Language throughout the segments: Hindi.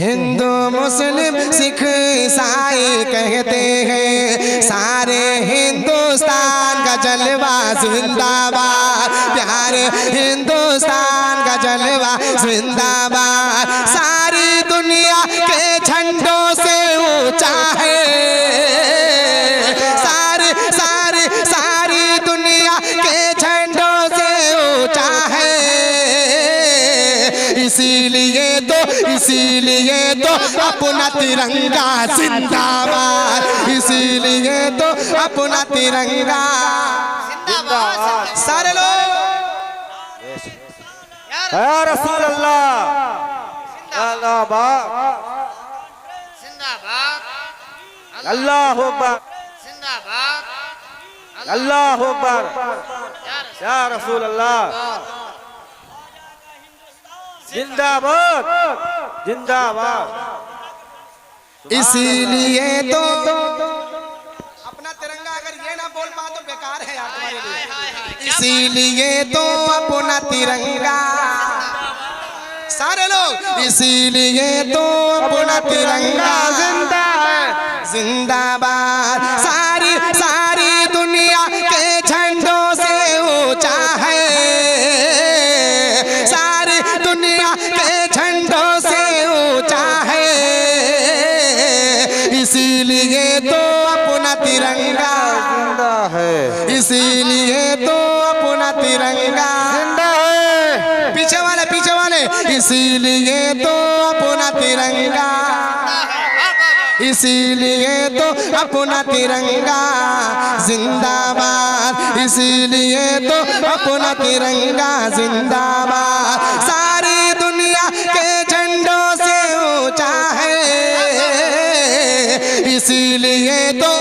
हिंदू मुस्लिम सिख ईसाई कहते हैं सारे हिंदुस्तान का जलवा जिंदाबाद, प्यारे हिंदुस्तान का जलवा जिंदाबाद। सारी दुनिया के झंडों से ऊंचा है, सारी दुनिया के झंडों से ऊंचा है। इसीलिए तो अपना तिरंगा जिंदाबाद, इसीलिए तो अपना तिरंगा जिंदाबाद। सारे लोग या रसूल अल्लाह जिंदाबाद, अल्लाहु अकबर, अल्लाहु अकबर, या रसूल अल्लाह जिंदाबाद, जिंदाबाद। इसीलिए तो अपना तिरंगा अगर ये ना बोल पाओ तो बेकार है यार तुम्हारे लिए। इसीलिए तो अपना तिरंगा, सारे लोग इसीलिए तो अपना तिरंगा जिंदा है, जिंदाबाद। सारी दुनिया के झंडों से ऊंचा है, सारी दुनिया के झंडों से ऊंचा है। इसीलिए तो अपना तिरंगा जिंदा है, इसीलिए तो अपना तिरंगा जिंदा है। पीछे वाले इसीलिए तो अपना तिरंगा, इसीलिए तो अपना तिरंगा जिंदाबाद, इसीलिए तो अपना तिरंगा जिंदाबाद। सारी दुनिया के झंडों से ऊंचा है, इसीलिए तो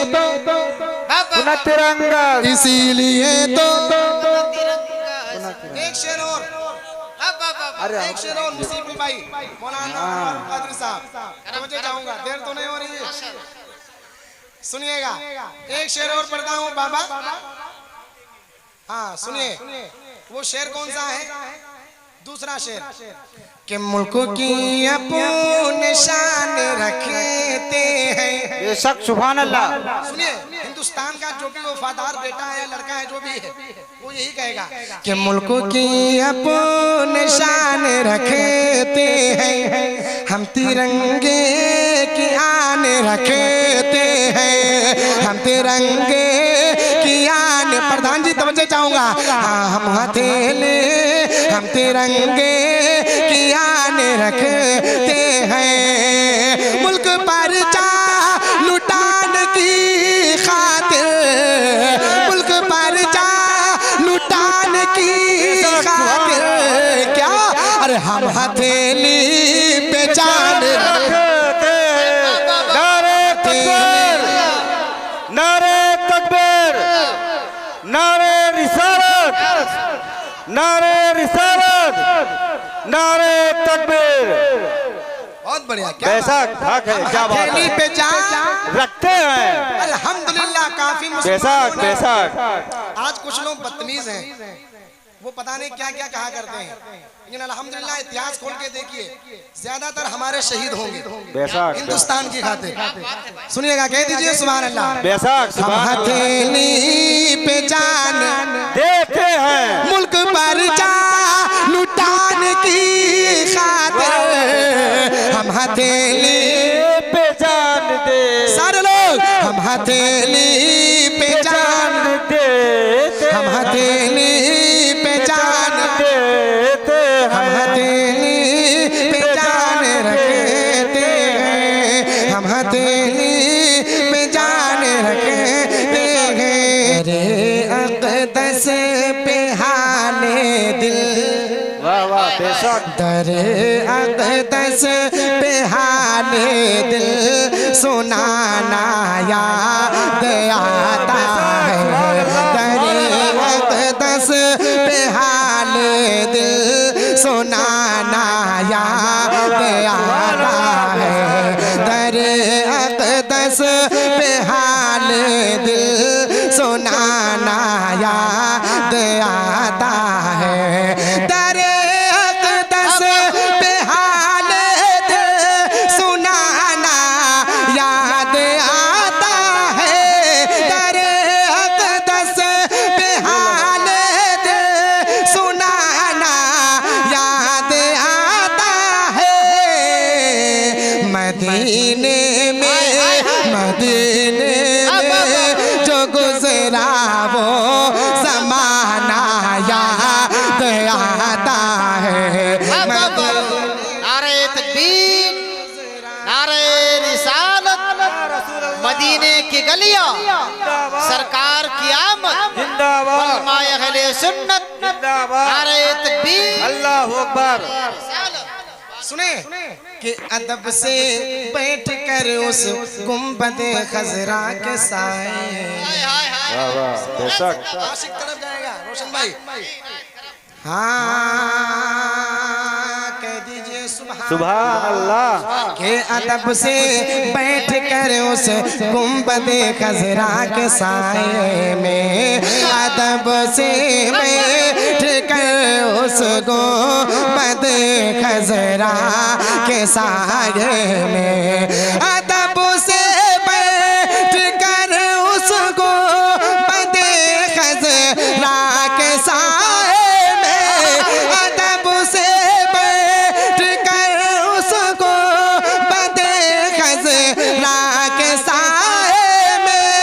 अपना तिरंगा, इसीलिए तो एक शेर और, एक शेर और मुसीबत भाई मौलाना कादरी साहब, मुझे जाऊंगा, देर तो नहीं हो रही है, सुनिएगा। एक शेर और पढ़ता हूँ बाबा। हाँ सुनिए, वो शेर कौन सा है? दूसरा शेर कि मुल्क की अपनी शान रखते हैं, बेशक सुभान अल्लाह। सुनिए, हिंदुस्तान का जो भी वफादार बेटा है, लड़का है, जो भी है, वो यही कहेगा कि मुल्क की अपनी शान रखते हैं, हम तिरंगे की आन रखते हैं, हम तिरंगे की आन। प्रधान जी तवज्जो चाहूंगा। हाँ हम हथेली, हम तिरंगे की आन रखते हैं, मुल्क पर जा लुटान की खातिर, मुल्क पर जा लुटान की खातिर। क्या? अरे हम हथेली पे जान रखते, नारे तकबीर, नारे तकबीर, नारे रिसालत, नारे रिसालत, नारे तकबीर। बहुत बढ़िया। क्या बेशक हक है, क्या बात है, पे जान रखते हैं अल्हम्दुलिल्लाह। काफी बेशक बेशक। आज कुछ लोग बदतमीज हैं, वो पता नहीं क्या क्या कहा करते हैं, लेकिन अल्हम्दुलिल्लाह इतिहास खोल के देखिए, ज्यादातर हमारे शहीद होंगे बेशक हिंदुस्तान की खातिर। सुनिएगा, कह दीजिए सुभान अल्लाह। बेशक हम हथेली पे जान देते हैं, मुल्क पर जा लुटान की खातिर, हम हथेली पे जान दे। सारे लोग हम हथेली पे जान देते, हम हथेली पे जान देते, हम हथेली पे जान रखते हैं, हम हथेली पे जान रखते हैं। रे अक़दस पे हाले दिल, वाह वाह बेशक। दरे अक़दस पे हाले दिल सुनाना याद आता है, दरे अक़दस पे हाले दिल सुनाना याद आता है, दरे अक़दस पे हाले दिल सुनाना याद आता है, दरे अक़दस पे हाले दिल मदीने में, मदीने में जो गुजरा वो ज़माना याद आता है। नारे तकबीर, नारे रिसालत, मदीने की गलियां, सरकार की आमद, जिंदाबाद, उलमाए अहले सुन्नत, जिंदाबाद, नारे तकबीर, अल्लाहु अकबर। सुने कि अदब से बैठ कर उस गुंबदे खजरा के साए। वाह वाह, बेशक। आशिक तरफ जाएगा रोशन भाई। हाँ कह दीजिए सुभान अल्लाह। के अदब से बैठ कर उस गुंबदे खजरा के साए में, अदब से बैठ कर उस गुंबदे खजरा के साए में, अदब से बैठ कर उस गुंबदे खजरा के साए में, अदब से बैठ कर उसको बदे खजरा के साए में,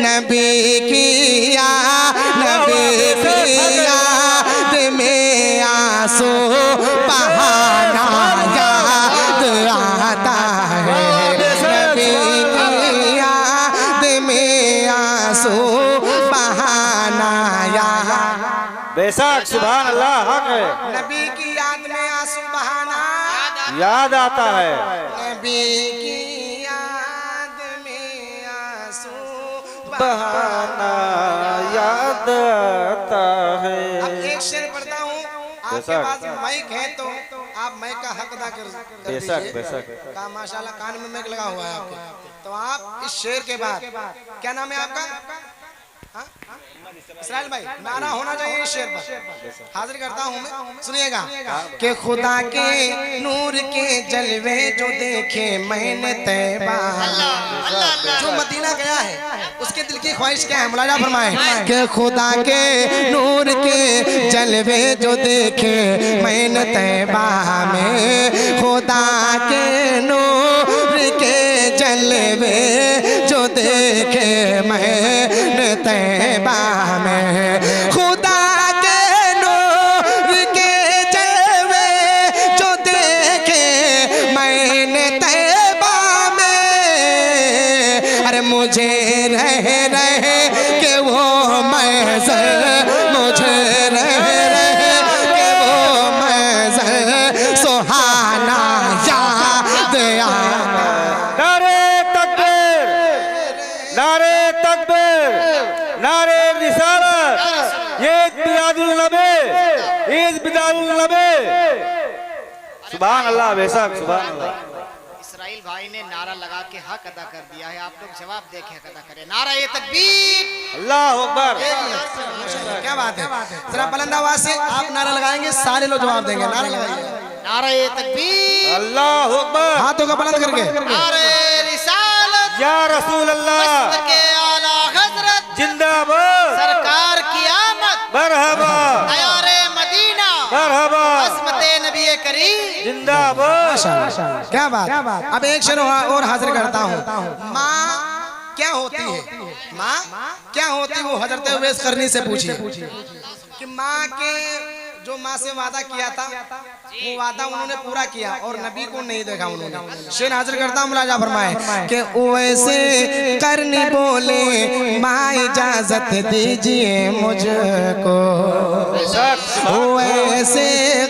नबी की याद में आंसू बहाना याद आता है। नबी की याद में आंसू बहाना याद, बेशक सुभान अल्लाह, हक है। नबी की याद में आंसू बहाना याद आता है। नबी की याद में आंसू बहाना याद आता है। अब एक शेर पढ़ता हूँ, आपके बेशक। पास माइक है तो आप माइक का हक अदा कर बेशक दीजिए। बेशक। का माशाल्लाह कान में माइक लगा हुआ है आपके, तो आप इस शेर के बाद, क्या नाम है आपका? हाँ? इसराइल भाई, नारा होना चाहिए इस शेर पर। हाजिर करता हूँ मैं, सुनिएगा कि खुदा के नूर के जलवे जो देखे मैंने तैबा, जो मदीना गया है उसके दिल की ख्वाहिश क्या है, मुलाजा फरमाए कि खुदा के नूर के जलवे जो देखे मैंने तैबा में, खुदा के नूर के जलवे जो देखे मैंने तैबा में, खुदा के नूर के जलवे जो देखे मैंने तैबा में, अरे मुझे रह के वो महज़र, मुझे रह के वो महज़र सुहाना याद आता। नारे तकबीर, नारे तकबीर, नारे रिसालत, ये बिलादुल नबी, ईद बिलादुल नबी। सुभान अल्लाह, बेशक सुभान अल्लाह। इसराइल भाई ने नारा लगा के हक अदा कर दिया है, आप लोग जवाब दे के हक अदा करें। नारा ये तकबीर, अल्लाहु अकबर। क्या बात है, जरा बुलंद आवाज से आप नारा लगाएंगे, सारे लोग जवाब देंगे। नारा लगाइए, नारा ये तकबीर, अल्लाहु अकबर। हाथों को बुलंद करके। नारे रिसालत, या रसूल अल्लाह, के आला हजरत, जिंदाबाद, सरकार की आमद, मरहबा, तैयारे मदीना, मरहबा, अस्मते नबी करीम, जिंदाबाद। क्या बात। अब एक शेर और हाजिर करता हूँ। माँ क्या होती है, माँ क्या होती है, वो हजरत उवैस करनी से पूछिए कि माँ के जो माँ से वादा किया था वो वादा उन्होंने पूरा किया और नबी को नहीं देखा उन्होंने। शेर हाजिर करता हूँ, मुलाजा फरमाए कि वैसे करनी बोले माँ इजाजत दीजिए मुझको, वैसे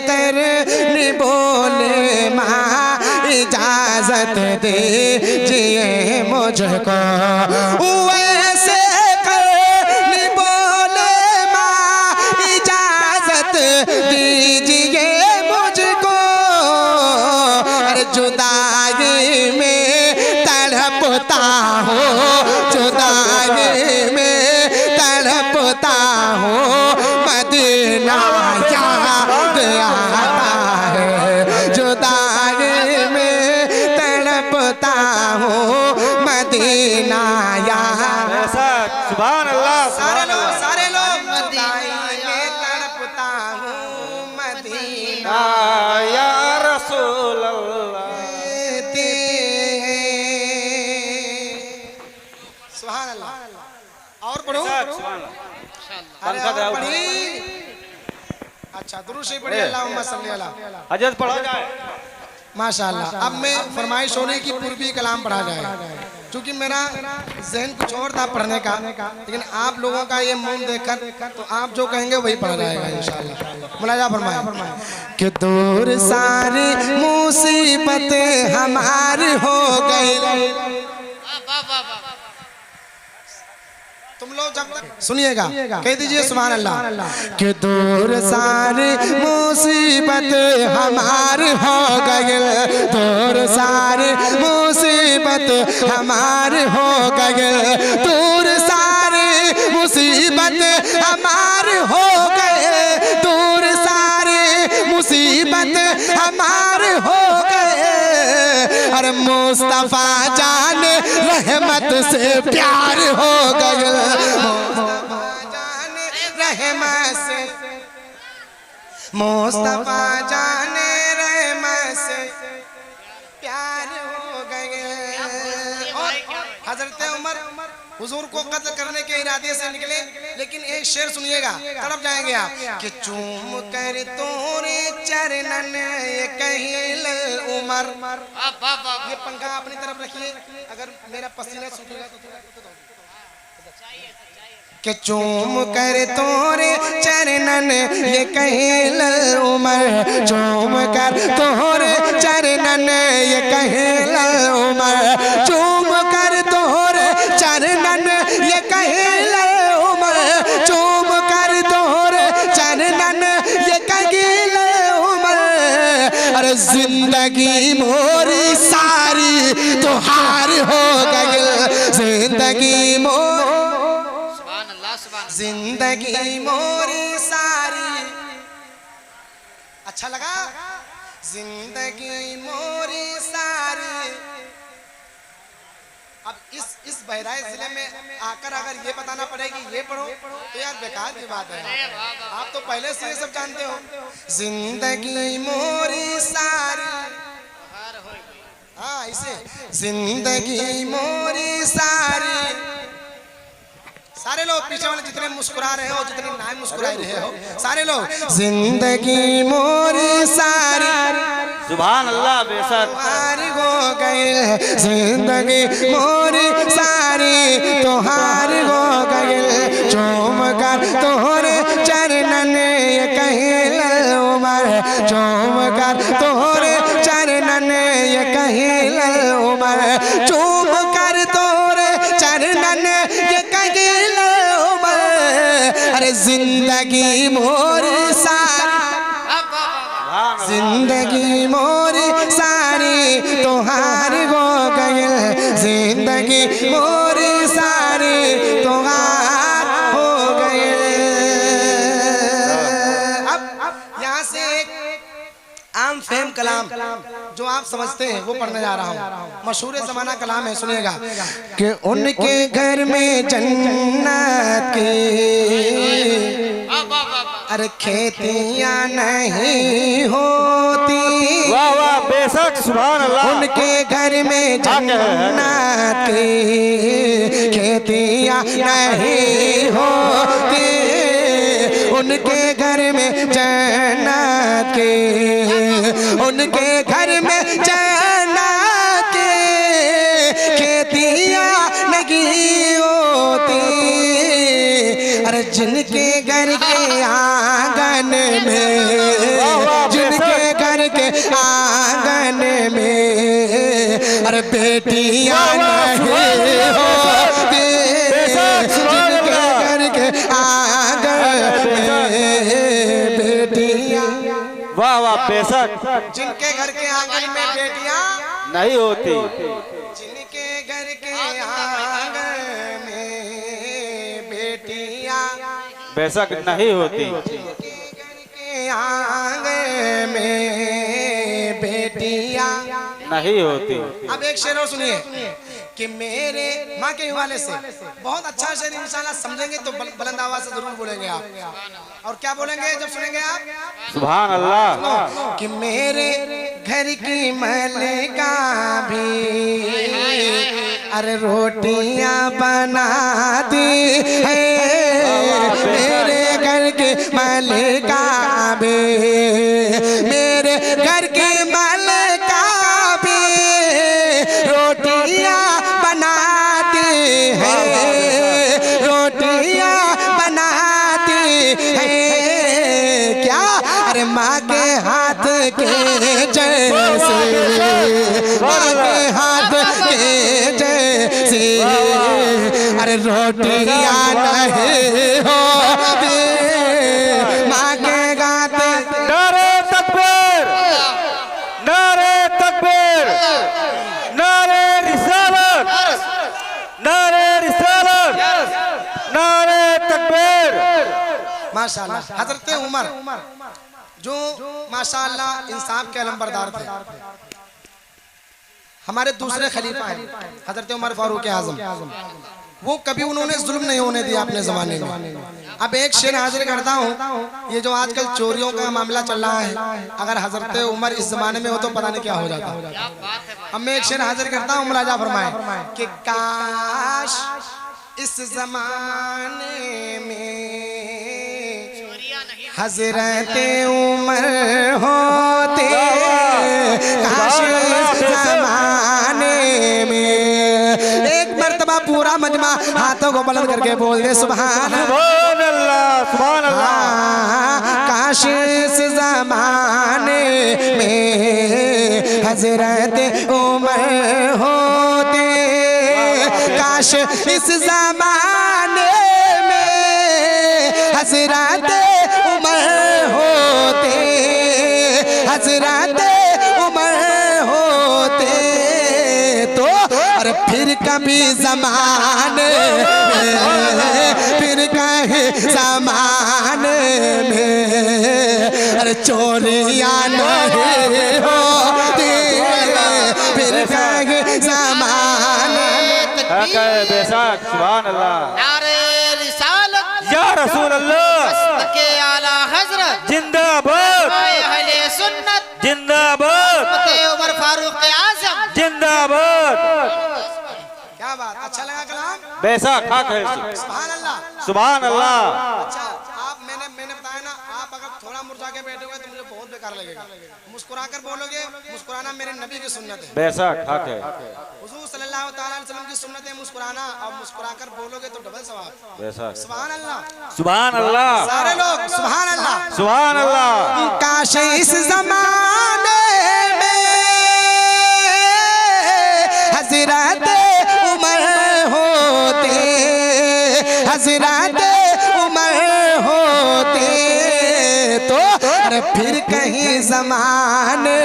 करनी बोले माँ इजाजत दीजिए मुझको, वैसे करनी बोले माँ इजाजत दीजिए मुझको, अरे जुदाई में तड़पता हूँ, जुदाई में तड़पता हूँ, मदीना याद आता है, जुदाई में तड़पता हूँ, मदीना याद। सुभान अल्लाह। सारे लोग जुदाई में तड़पता हूँ, मदीना या रसूल अल्लाह। अरे और पढ़ी। अच्छा दुरूद शरीफ पढ़ी, अल्लाहुम्मा सल्ली अला। हजरत पढ़ा जाए। माशाअल्लाह। अब मैं फरमाइश हो रही कि पूर्वी कलाम पढ़ा जाए, क्योंकि मेरा जहन कुछ और था पढ़ने का, लेकिन आप लोगों का ये मुंह देखकर तो आप जो कहेंगे वही पढ़ा जाएगा इंशाअल्लाह। मुलाजा फरमाए कि दूर सारी मुसीबतें हमारी हो गई। तुम लोग जब तक सुनिएगा कह दीजिए सुभान अल्लाह। कि दूर सारी मुसीबत हमारी हो गई, दूर सारी मुसीबत हमारी हो गई, दूर सारी मुसीबत हमारी हो गई, दूर सारी मुसीबत हमारी हो गई। अरे मुस्तफा जान रहमत से प्यार हो गए, मुस्तफा जान रहमत से, मुस्तफा जान रहमत से प्यार हो गए। और हजरत उमर हुजूर को कत्ल करने के इरादे से निकले, लेकिन एक शेर सुनिएगा तड़प जाएंगे आप। कि चूम कर तोरे चरणन ये कहिल उमर। ये पंखा अपनी तरफ रखिए, अगर मेरा पसीना सूखेगा तो कि चूम कर तोरे चरणन ये कहिल उमर, चूम कर तोरे चरणन ये कहिल उमर, चूम कर तोरे चरणन ये कहिल उमर, चूम कर तोरे चरणन ये कहिल उमर। अरे जिंदगी मोरी सारी तुहार हो गई, जिंदगी मोरी, जिंदगी मोरी सारी। अच्छा लगा? जिंदगी मोरी सारी। अब इस बहराइच जिले में आकर अगर ये बताना पड़ेगी ये पढ़ो तो यार बेकार की बात है। आप तो पहले से ये सब जानते हो। जिंदगी मोरी सारी, हाँ इसे जिंदगी मोरी सारी। सारे लोग पीछे वाले जितने मुस्कुरा रहे हो, जितने ना मुस्कुरा रहे हो, सारे लोग जिंदगी मोरी सारी सुभान अल्लाह बेशक तुम्हारी हो गई, जिंदगी मोरी सारी तुम्हारी हो गई। चूम कर तोरे चरणन ये कहिल उमर, चूम कर तोरे चरणन ये कहिल उमर, चूम कर तोरे चरणन ये कहिल उमर। अरे जिंदगी मोरी सारी, जिंदगी मोरी सारी तुम्हारी हो गई, जिंदगी मोरी सारी तुम्हार हो गई। अब यहाँ से एक आम फेम कलाम जो आप समझते हैं वो पढ़ने जा रहा हूँ। मशहूर ज़माना कलाम है, सुनिएगा। कि उनके घर में जन्नत की अरे खेतियाँ नहीं होती, वाह वाह बेशक सुभान अल्लाह। उनके घर में जन्नत की खेतियाँ नहीं होती, उनके घर में जन्नत की, उनके घर में जन्नत की खेतियाँ नहीं होती। अरे जिनके घर के आंगन में, जिनके घर के आंगन में अरे बेटियां नहीं होती, जिनके घर के आंगन में बेटियां, वाह वाह बेशक जिनके घर के आंगन में बेटियां नहीं होती, जिनके घर के आंगन में बेटियां बेशक नहीं होती, आंगन में बेटियां नहीं होती। अब एक शेर और सुनिए कि मेरे माँ के हवाले से बहुत अच्छा शेर इंशाल्लाह समझेंगे तो बुलंद आवाज से जरूर बोलेंगे आप। और क्या बोलेंगे जब सुनेंगे आप? सुभान अल्लाह। कि मेरे घर की मलिका भी अरे रोटियां बनाती है, के मलिका भी, मेरे घर के मलिका भी रोटियां बनाती है, रोटियां बनाती है। क्या? अरे माँ के हाथ के जैसे, माँ के हाथ के जैसे, अरे रोटियां नहीं होती माँ के हाथ। नारे तकबीर, नारे तकबीर, नारे रिसालत, नारे रिसालत, नारे तकबीर। माशाल्लाह हजरत उमर जो माशाल्लाह इंसाफ के अलंबरदार थे, हमारे दूसरे खलीफा हैं हजरत उमर फारूक आजम, वो कभी उन्होंने जुल्म नहीं होने दिया अपने जमाने में। अब एक शेर हाजिर करता हूँ, ये जो आजकल चोरियों का मामला चल रहा है, अगर हजरत उमर इस जमाने में हो तो पता नहीं क्या हो जाता। अब मैं एक शेर हाजिर करता हूँ, मुलाजा फरमाए कि काश इस जमाने में हजरत उमर होते, काश इस जमाने में। एक मर्तबा पूरा मजमा हाथों को बुलंद करके बोल दे सुभान अल्लाह, सुभान अल्लाह। काश इस जमाने में हजरत उमर होते, काश इस जमाने में हजरत उमर होते, हजरत उमर होते तो और फिर कभी जमाने में, फिर कहीं जमाने में अरे चोरियां नहीं होती, फिर कहीं जमाने। बेशक सुभान अल्लाह। नारे रिसालत या रसूल अल्लाह के आला हजरत जिंदाबाद, अहले सुन्नत जिंदाबाद, उमर फारूक आजम जिंदाबाद। क्या बात, अच्छा लगा कलाम? बेशक हक है। सुभान अल्लाह, सुभान अल्लाह। अच्छा आप मैंने बताया ना, आप अगर थोड़ा मुरझा के बैठे हुए तो मुझे बहुत बेकार लगेगा। मुस्कुरा कर बोलोगे, मुस्कुराना मेरे नबी की सुन्नत है। बेशक हक है। हुजूर सल्लल्लाहु ताला अलैहि वसल्लम की सुन्नत है मुस्कुराना, और मुस्कुरा कर बोलोगे तो डबल सवाब। बेशक सुभान अल्लाह, सुभान अल्लाह, सारे लोग सुभान अल्लाह। सुभान अल्लाह। काश इस जमाने में हजरत उमर होते, हजरत उमर होते तो अरे फिर कहीं जमाने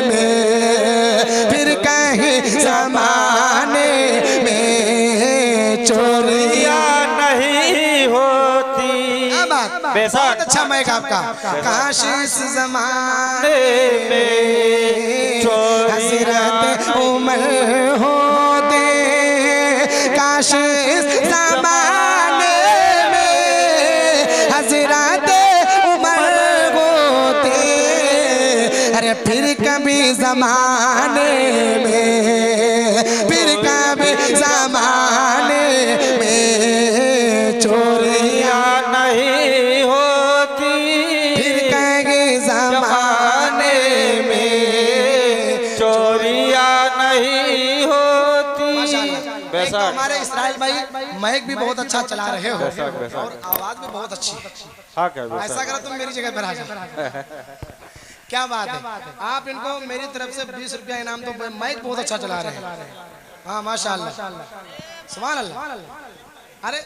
में, फिर कहीं जमाने में चोरियां नहीं होती। बेशक बहुत अच्छा मैक आपका। काश इस जमाने में हजरत उमर होते, काश इस जमाने में हजरत उमर होते, अरे फिर कभी जमाने में, फिर कभी जमाने में चोरियां नहीं होती, फिर कहीं जमाने में चोरियां नहीं होती। एक तो हमारे इसराइल भाई माइक भी बहुत अच्छा चला रहे हो बेशक। और आवाज भी बहुत अच्छी है। हक है। ऐसा करो तुम मेरी जगह पर आ जाओ। क्या बात है, आप इनको मेरी तरफ से 20 रुपया इनाम दो। माइक बहुत अच्छा चला रहे हैं। हाँ माशाल्लाह, सुभान अल्लाह। अरे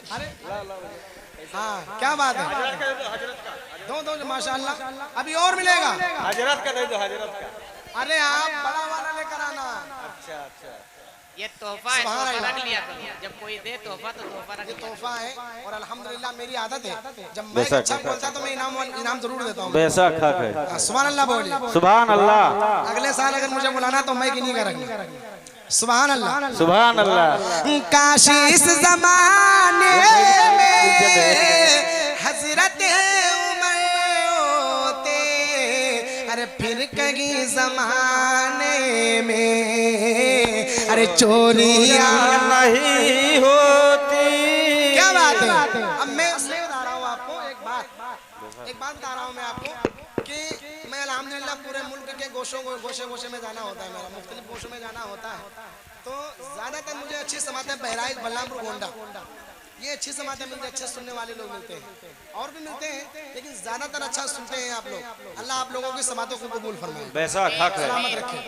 हाँ क्या बात है, दो दो माशाल्लाह, अभी और मिलेगा। हजरत का दे दो, हजरत का। अरे आप बड़ा वाला लेकर आना। अच्छा अच्छा। ये तोहफा है, तोहफा रख लिया करो। जब कोई दे तोहफा तो तोहफा रख ये लिया। तोहफा है और अल्हम्दुलिल्लाह मेरी आदत है, जब मैं अच्छा बोलता तो मैं इनाम जरूर देता हूँ। बेशक हक है। सुभान अल्लाह बोलिए। सुभान अल्लाह। अगले साल अगर मुझे बुलाना तो मैं की नहीं करेंगे। सुभान अल्लाह, सुभान अल्लाह। काश इस जमाने में हजरत उमर होते, अरे फिर कहीं जमाने में अरे चोरियां नहीं होती। क्या बात है। अब मैं इसलिए बता रहा हूँ आपको एक बात, बता रहा हूँ मैं आपको कि मैं अल्हम्दुलिल्लाह पूरे मुल्क के गोशे में जाना होता है, मेरा मुख्तलिफ गोशों में जाना होता है। तो ज़्यादातर मुझे अच्छी समातें बहराइच, बलरामपुर, गोंडा, ये अच्छी समातें मिलती हैं, अच्छे सुनने वाले लोग मिलते हैं, और भी मिलते हैं, लेकिन ज़्यादातर अच्छा सुनते हैं आप लोग। अल्लाह आप लोगों की समातों को कबूल फरमाए, बैसाख हक है। सलामत रखे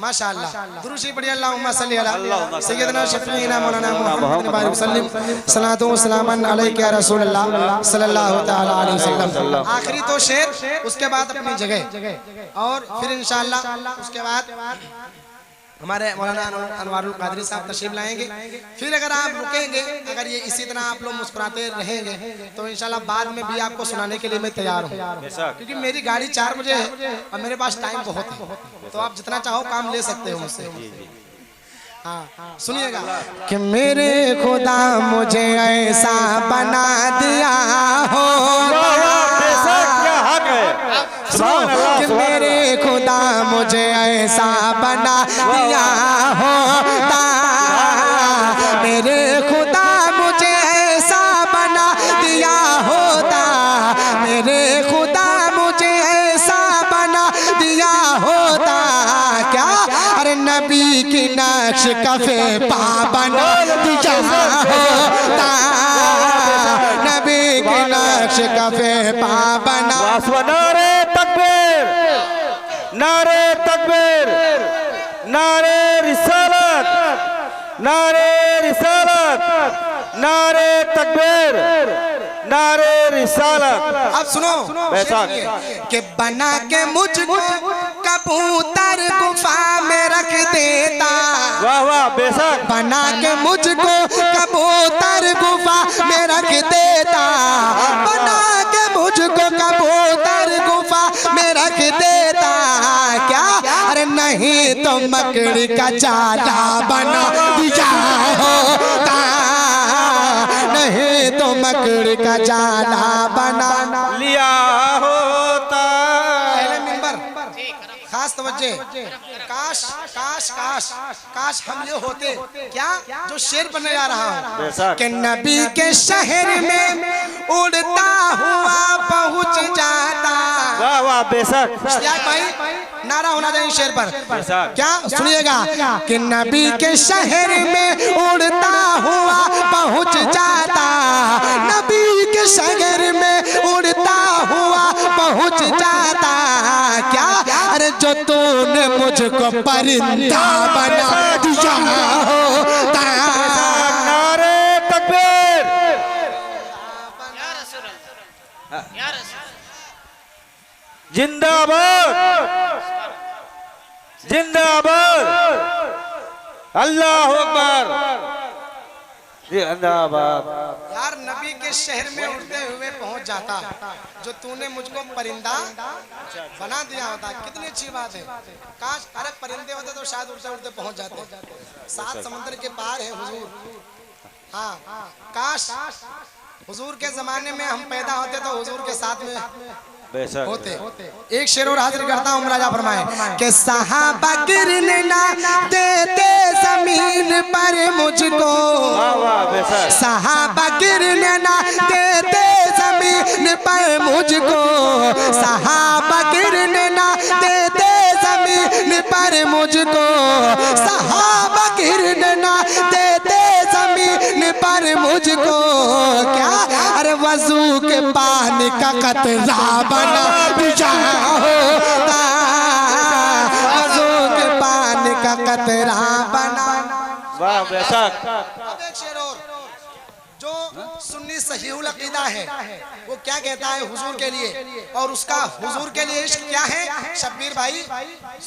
माशाअल्लाह। दुरूद शरीफ पढ़िए, अल्लाहुम्मा सल्ली अला सय्यदना शफीना मौलाना मुहम्मद बारिक वसल्लम, सलातो व सलामन अलैका या रसूलल्लाह सल्लल्लाहु तआला अलैहि वसल्लम। आखिरी तो शेर, उसके बाद अपनी जगह, और फिर इंशाअल्लाह उसके बाद हमारे मौलाना अनवारुल कादरी साहब तशरीफ लाएंगे। फिर अगर आप रुकेंगे, अगर ये इसी तरह आप लोग मुस्कुराते रहेंगे, तो इंशाल्लाह बाद में भी आपको सुनाने के लिए मैं तैयार हूँ, क्योंकि मेरी गाड़ी 4 बजे है और मेरे पास टाइम बहुत है, तो आप जितना चाहो काम ले सकते हो मुझसे। हाँ सुनिएगा कि मेरे खुदा मुझे ऐसा बना दिया हो, क्या हक है। कि मेरे खुदा मुझे ऐसा बना दिया होता, मेरे खुदा मुझे ऐसा बना दिया होता, मेरे खुदा मुझे ऐसा बना दिया होता। क्या? अरे नबी की नक्श कफे पा बना दिया होता, नबी की नक्श कफे पा बना। नारे तकबीर, नारे तकबीर, नारे रिसालत, नारे रिसालत, नारे तकबीर, नारे रिसालत। अब सुनो बैसाख कि बना के मुझको कबूतर गुफा में रख देता, वाह वाह बैसाख। बना के मुझको कबूतर गुफा में रख देता, बना के मुझको कबूतर गुफा में रख देता। क्या? अरे नहीं तो मकड़ी का जाला बना दिया होता, नहीं तो मकड़ी का जाला बना लिया होता। पहले मिंबर, खास तवज्जे, काश काश काश काश हम ये होते। क्या? जो शेर बनने जा रहा हूँ कि नबी के शहर में उड़ता हुआ पहुँच जाता। वाह वाह बैसाख। भाई नारा होना चाहिए शेर पर। बैसाख क्या? सुनिएगा कि नबी के शहर में उड़ता हुआ पहुँच जाता, नबी के शहर में उड़ता हुआ पहुँच जाता। क्या? अरे जो तूने मुझको परिंदा बना दिया होता। नारे तकबीर, या रसूल अल्लाह, या रसूल जिंदाबाद, जिंदाबाद, अल्लाह अकबर, जिंदाबाद। यार नबी के शहर में उड़ते हुए पहुंच जाता, जो तूने मुझको परिंदा बना दिया होता। कितनी अच्छी बात है। काश अरे परिंदे होते तो शायद उड़ते उड़ते पहुंच जाते। 7 समुद्र के पार है हुजूर। हाँ काश हुजूर के जमाने में हम पैदा होते तो हुजूर के साथ में बैसाख होते। एक शेर और हाजिर करता हूँ, राजा फरमाए कि सहाबा गिरने ना देते जमीन पर मुझको, वाह वाह बैसाख। सहाबा गिरने ना देते जमीन पर मुझको, सहाबा गिरने ना देते जमीन पर मुझको, सहाबा गिरने ना देते जमीन पर मुझको। क्या? अरे वजू के पानी का कतरा बना दिया होता, वजू के पानी का कतरा बना। वाह बैसाख। अब एक शेर और, जो सुन्नी सहीहुल अकीदा है वो क्या कहता है हुजूर के लिए, और उसका हुजूर के लिए इश्क क्या है। शब्बीर भाई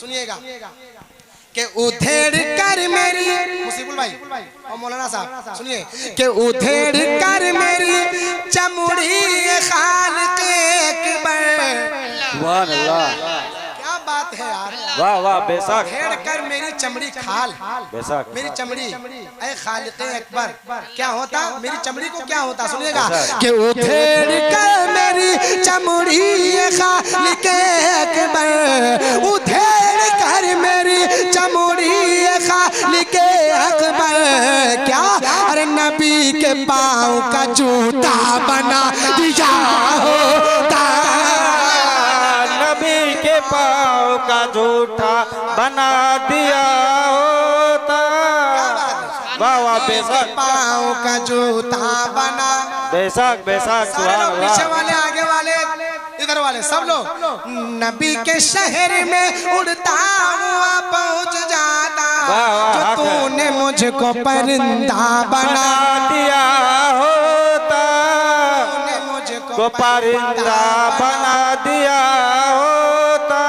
सुनिएगा कि उधेड़ कर मेरी, मुसीबुल भाई और मौलाना साहब सुनिए, कि उधेड़ कर मेरी चमड़ी खालिक अकबर। वाह अल्लाह, क्या बात है यार। वाह वाह बैसाख। उधेड़ कर मेरी चमड़ी खाल, बैसाख मेरी चमड़ी ऐ खालिक अकबर। क्या होता? मेरी चमड़ी को क्या होता? सुनिएगा कि उधेड़ कर मेरी चमड़ी खालिक अकबर, उधेड़ कर मेरी चमड़ी खालिक अकबर। क्या? अरे नबी के पाँव का जूता बना दिया होता, झूठा बना दिया होता। वाह वाह बेशक, पाँव का जूता बना। बेशक बेशक, सारे लोग, सुभान पीछे अल्लाह। वाले, आगे वाले, इधर वाले, सब लोग। नबी के शहर में उड़ता हुआ पहुंच जाता, वाह, वाह, जो हक है। तूने मुझको परिंदा बना दिया होता, तूने मुझको को परिंदा बना दिया होता।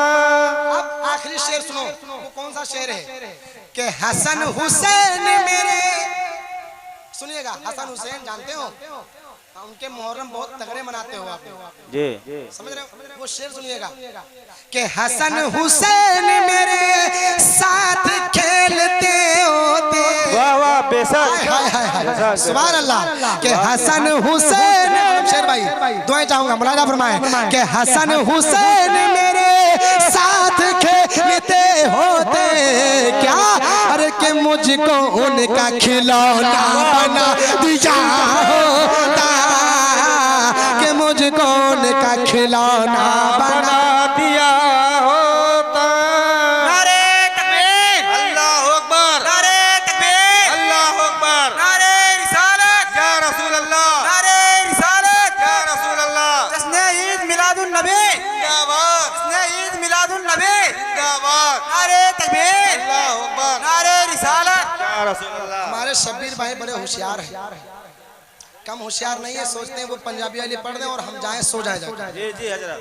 अब आखिरी शेर सुनो, वो कौन सा शेर है? कि हसन हुसैन मेरे, सुनिएगा, हसन हुसैन जानते हो? उनके मुहर्रम बहुत तगड़े मनाते हो आप, जी समझ रहे हो? वो शेर सुनिएगा कि हसन हुसैन मेरे साथ खेलते होते। वाह वाह बेशक, हाय हाय हाय, सुभान अल्लाह। कि हसन हुसैन, शेर भाई दुआएं चाहूंगा, मुलाजा फरमाएं कि हसन हुसैन मेरे साथ खेलते होते। क्या? अरे कि मुझको उनका खिलौना बना दिया होता, कि मुझको उनका खिलौना बना दिया होता। नारे तकबीर, अल्लाह अकबर, नारे तकबीर, अल्लाह अकबर, नारे रिसालत, या रसूल अल्लाह, नारे रिसालत, या रसूल अल्लाह। जश्न ईद मिलादुन नबी, जिंदाबाद, जश्न ईद मिलादुन नबी, जिंदाबाद, नारे तकबीर, अल्लाह अकबर, नारे रिसालत। या रसूल अल्लाह। हमारे शब्बीर भाई बड़े होशियार हैं, कम होशियार नहीं है, सोचते हैं वो पंजाबी वाली पढ़ दें और हम जाएं सो जाए जाके। जी जी हजरत,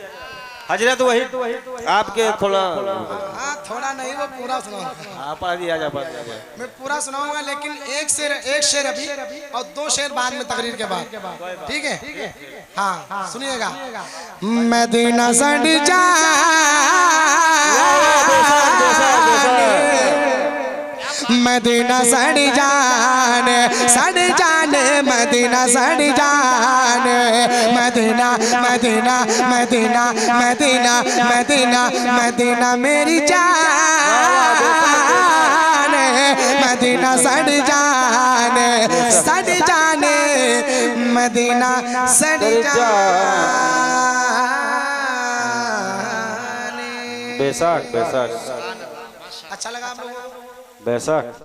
हजरत वही आपके थोड़ा हाँ थोड़ा नहीं, वो पूरा सुनाऊंगा, आप आ दिया जा पाते। मैं पूरा सुनाऊंगा, लेकिन एक शेर अभी और 2 शेर बाद में तकरीर के बाद, ठीक है? हाँ सुनिएगा। मदीना सड़ जा, मदीना सड़ जाने, सड़ जाने, मदीना सड़ जाने, Medina Medina Medina Medina Medina Medina मेरी जान, मदीना सड़ जाने, सड़ जाने, मदीना सड़ जाने। बेशक बेशक, अच्छा लगा आप लोगों को? बेशक।